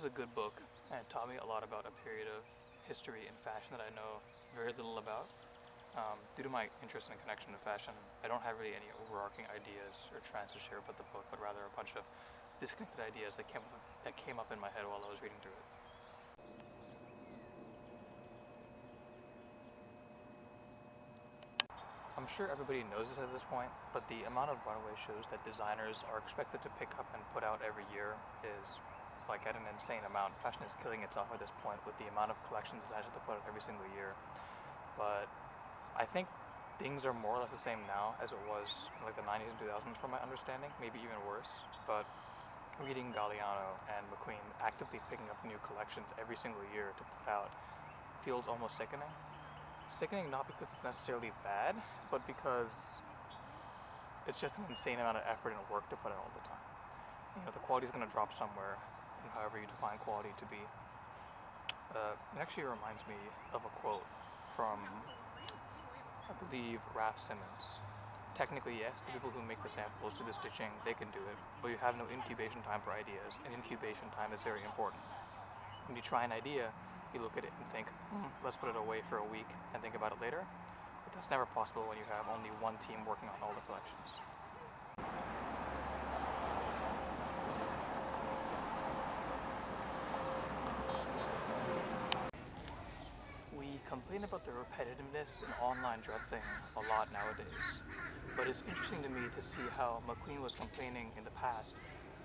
a good book, and it taught me a lot about a period of history and fashion that I know very little about. Due to my interest and connection to fashion, I don't have really any overarching ideas or trends to share about the book, but rather a bunch of disconnected ideas that came up in my head while I was reading through it. I'm sure everybody knows this at this point, but the amount of runway shows that designers are expected to pick up and put out every year is like at an insane amount. Fashion is killing itself at this point with the amount of collection designers have to put out every single year. But I think things are more or less the same now as it was in like the 90s and 2000s from my understanding, maybe even worse. But reading Galliano and McQueen actively picking up new collections every single year to put out feels almost sickening. Sickening not because it's necessarily bad, but because it's just an insane amount of effort and work to put in all the time. You know, the quality is going to drop somewhere, and however you define quality to be. It actually reminds me of a quote from, I believe, Raf Simons. Technically, yes, the people who make the samples do the stitching, they can do it, but you have no incubation time for ideas, and incubation time is very important. When you try an idea, you look at it and think, let's put it away for a week and think about it later. But that's never possible when you have only one team working on all the collections. We complain about the repetitiveness in online dressing a lot nowadays, but it's interesting to me to see how McQueen was complaining in the past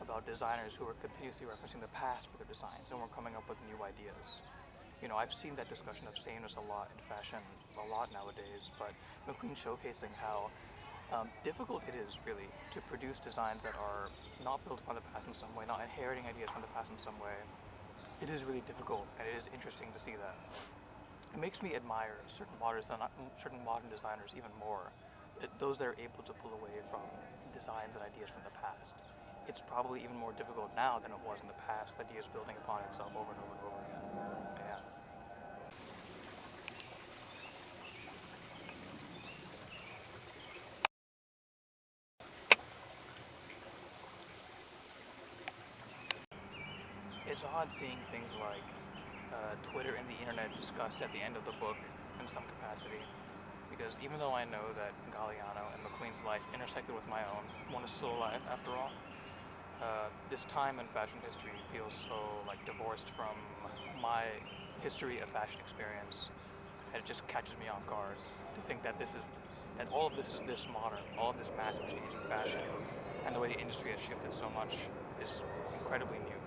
about designers who were continuously referencing the past for their designs and were coming up with new ideas. You know, I've seen that discussion of sameness a lot in fashion a lot nowadays, but McQueen showcasing how difficult it is really to produce designs that are not built upon the past in some way, not inheriting ideas from the past in some way. It is really difficult, and it is interesting to see that. It makes me admire certain modern designers even more, those that are able to pull away from designs and ideas from the past. It's probably even more difficult now than it was in the past, with ideas building upon itself over and over and over again. Yeah. It's odd seeing things like Twitter and the internet discussed at the end of the book in some capacity, because even though I know that Galliano and McQueen's life intersected with my own, one is still alive after all, this time in fashion history feels so like divorced from my history of fashion experience that it just catches me off guard to think that all of this is this modern, all of this massive change in fashion and the way the industry has shifted so much is incredibly new.